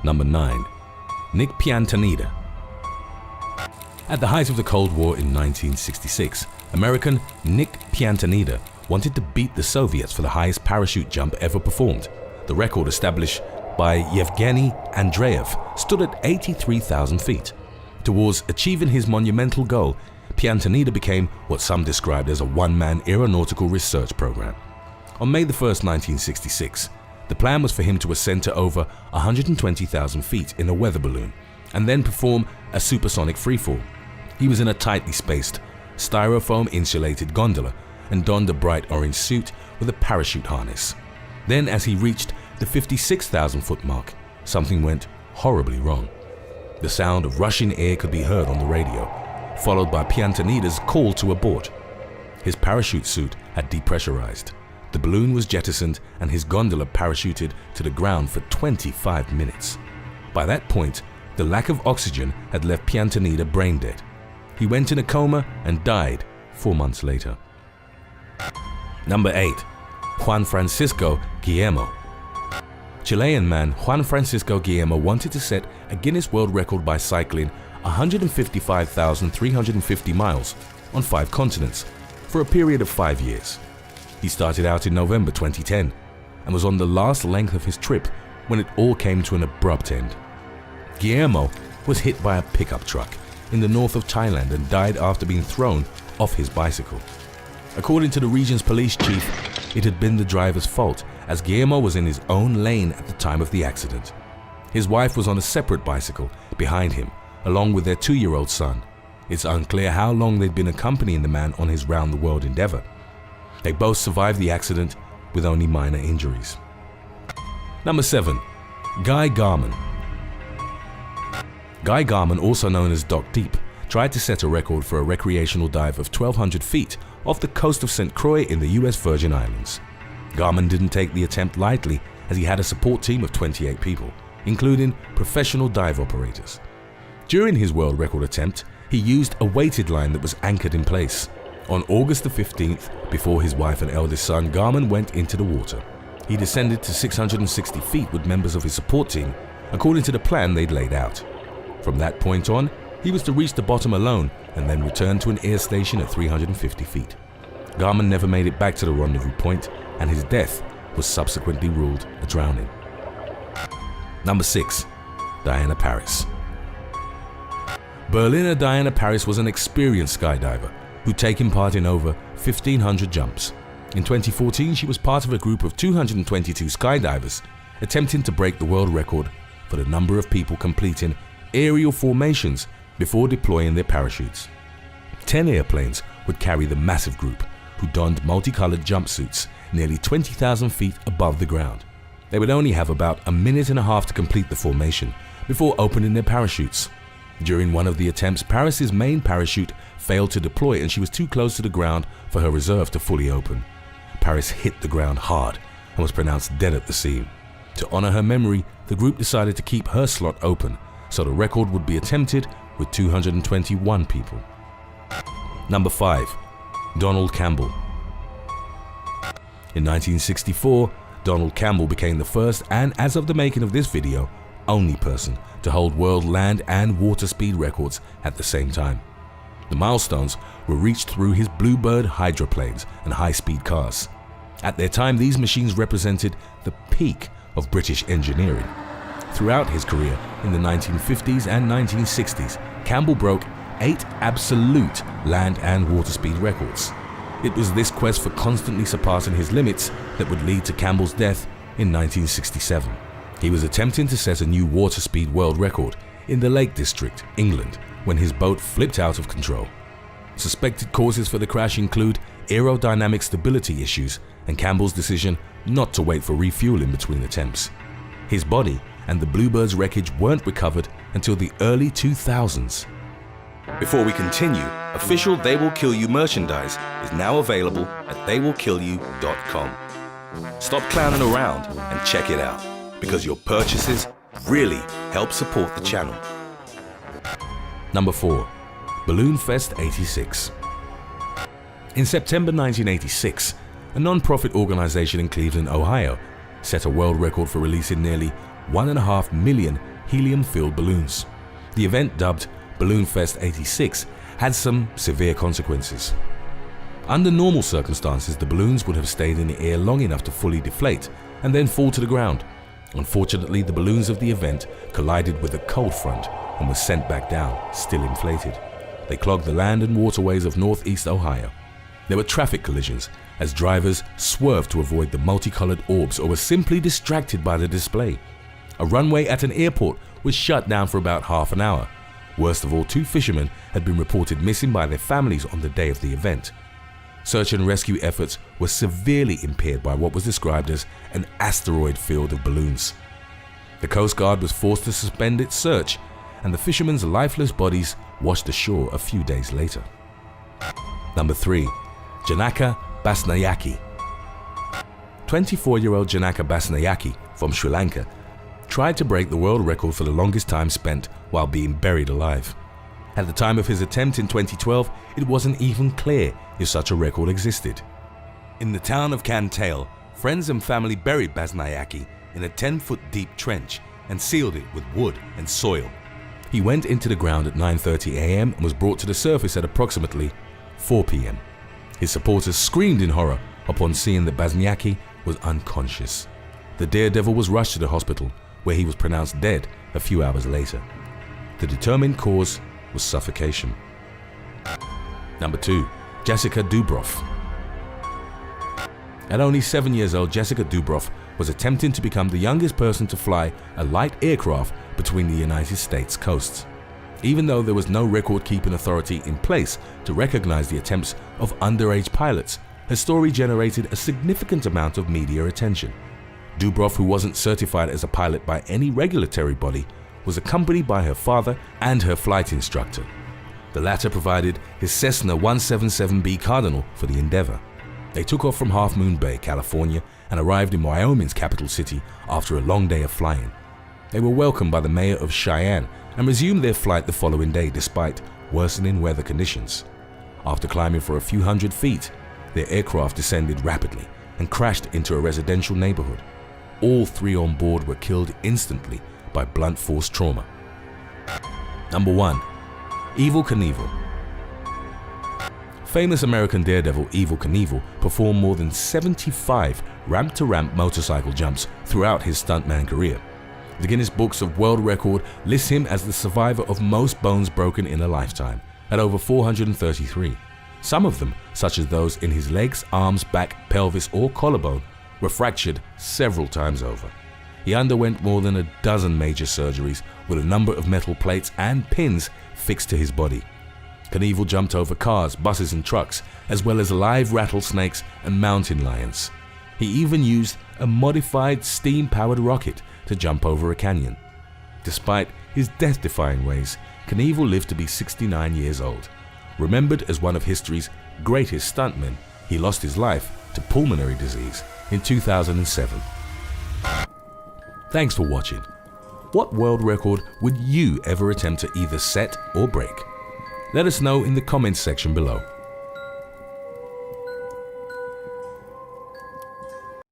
Number 9. Nick Piantanida. At the height of the Cold War in 1966, American Nick Piantanida wanted to beat the Soviets for the highest parachute jump ever performed. The record established by Yevgeny Andreev stood at 83,000 feet. Towards achieving his monumental goal, Piantanida became what some described as a one-man aeronautical research program. On May 1, 1966, the plan was for him to ascend to over 120,000 feet in a weather balloon and then perform a supersonic freefall. He was in a tightly spaced, styrofoam-insulated gondola and donned a bright orange suit with a parachute harness. Then, as he reached the 56,000-foot mark, something went horribly wrong. The sound of rushing air could be heard on the radio, followed by Piantanida's call to abort. His parachute suit had depressurized. The balloon was jettisoned and his gondola parachuted to the ground for 25 minutes. By that point, the lack of oxygen had left Piantanida brain dead. He went in a coma and died 4 months later. Number 8. Juan Francisco Guillermo. Chilean man Juan Francisco Guillermo wanted to set a Guinness World Record by cycling 155,350 miles on 5 continents for a period of 5 years. He started out in November 2010 and was on the last length of his trip when it all came to an abrupt end. Guillermo was hit by a pickup truck in the north of Thailand and died after being thrown off his bicycle. According to the region's police chief, it had been the driver's fault, as Guillermo was in his own lane at the time of the accident. His wife was on a separate bicycle behind him, along with their 2-year-old son. It's unclear how long they'd been accompanying the man on his round-the-world endeavor. They both survived the accident with only minor injuries. Number 7. Guy Garman. Guy Garman, also known as Doc Deep, tried to set a record for a recreational dive of 1,200 feet off the coast of St. Croix in the US Virgin Islands. Garman didn't take the attempt lightly, as he had a support team of 28 people, including professional dive operators. During his world record attempt, he used a weighted line that was anchored in place. On August the 15th, before his wife and eldest son, Garman went into the water. He descended to 660 feet with members of his support team, according to the plan they'd laid out. From that point on, he was to reach the bottom alone and then return to an air station at 350 feet. Garman never made it back to the rendezvous point, and his death was subsequently ruled a drowning. Number 6. Diana Paris. Berliner Diana Paris was an experienced skydiver who'd taken part in over 1,500 jumps. In 2014, she was part of a group of 222 skydivers attempting to break the world record for the number of people completing aerial formations before deploying their parachutes. 10 airplanes would carry the massive group, who donned multicolored jumpsuits nearly 20,000 feet above the ground. They would only have about a minute and a half to complete the formation before opening their parachutes. During one of the attempts, Paris's main parachute failed to deploy and she was too close to the ground for her reserve to fully open. Paris hit the ground hard and was pronounced dead at the scene. To honor her memory, the group decided to keep her slot open, so the record would be attempted with 221 people. Number 5. Donald Campbell. In 1964, Donald Campbell became the first and, as of the making of this video, only person to hold world land and water speed records at the same time. The milestones were reached through his BLUEBIRD hydroplanes and high-speed cars. At their time, these machines represented the peak of British engineering. Throughout his career in the 1950s and 1960s, Campbell broke 8 absolute land and water speed records. It was this quest for constantly surpassing his limits that would lead to Campbell's death in 1967. He was attempting to set a new water speed world record in the Lake District, England, when his boat flipped out of control. Suspected causes for the crash include aerodynamic stability issues and Campbell's decision not to wait for refueling between attempts. His body and the BLUEBIRD's wreckage weren't recovered until the early 2000s. Before we continue, official They Will Kill You merchandise is now available at theywillkillyou.com. Stop clowning around and check it out, because your purchases really help support the channel. Number 4. BALLOONFEST 86. In September 1986, a non-profit organization in Cleveland, Ohio, set a world record for releasing nearly 1.5 million helium-filled balloons. The event, dubbed BALLOONFEST 86, had some severe consequences. Under normal circumstances, the balloons would have stayed in the air long enough to fully deflate and then fall to the ground. Unfortunately, the balloons of the event collided with a cold front and were sent back down, still inflated. They clogged the land and waterways of northeast Ohio. There were traffic collisions as drivers swerved to avoid the multicolored orbs or were simply distracted by the display. A runway at an airport was shut down for about half an hour. Worst of all, 2 fishermen had been reported missing by their families on the day of the event. Search and rescue efforts were severely impaired by what was described as an asteroid field of balloons. The Coast Guard was forced to suspend its search, and the fishermen's lifeless bodies washed ashore a few days later. Number 3. Janaka Basnayake. 24-year-old Janaka Basnayake from Sri Lanka tried to break the world record for the longest time spent while being buried alive. At the time of his attempt in 2012, it wasn't even clear if such a record existed. In the town of CAMPBELL, friends and family buried Basnayake in a 10-foot deep trench and sealed it with wood and soil. He went into the ground at 9:30 a.m. and was brought to the surface at approximately 4 p.m. His supporters screamed in horror upon seeing that Basnayake was unconscious. The daredevil was rushed to the hospital, where he was pronounced dead a few hours later. The determined cause was suffocation. Number 2. Jessica Dubroff. At only 7 years old, Jessica Dubroff was attempting to become the youngest person to fly a light aircraft between the United States coasts. Even though there was no record-keeping authority in place to recognize the attempts of underage pilots, her story generated a significant amount of media attention. Dubroff, who wasn't certified as a pilot by any regulatory body, was accompanied by her father and her flight instructor. The latter provided his Cessna 177B Cardinal for the endeavor. They took off from Half Moon Bay, California, and arrived in Wyoming's capital city after a long day of flying. They were welcomed by the mayor of Cheyenne and resumed their flight the following day despite worsening weather conditions. After climbing for a few hundred feet, their aircraft descended rapidly and crashed into a residential neighborhood. All 3 on board were killed instantly by blunt force trauma. Number 1. Evel Knievel. Famous American daredevil Evel Knievel performed more than 75 ramp-to-ramp motorcycle jumps throughout his stuntman career. The Guinness Books of World Record lists him as the survivor of most bones broken in a lifetime, at over 433. Some of them, such as those in his legs, arms, back, pelvis, or collarbone, were fractured several times over. He underwent more than a dozen major surgeries with a number of metal plates and pins fixed to his body. Knievel jumped over cars, buses and trucks, as well as live rattlesnakes and mountain lions. He even used a modified steam-powered rocket to jump over a canyon. Despite his death-defying ways, Knievel lived to be 69 years old. Remembered as one of history's greatest stuntmen, he lost his life to pulmonary disease in 2007. Thanks for watching. What world record would you ever attempt to either set or break? Let us know in the comments section below.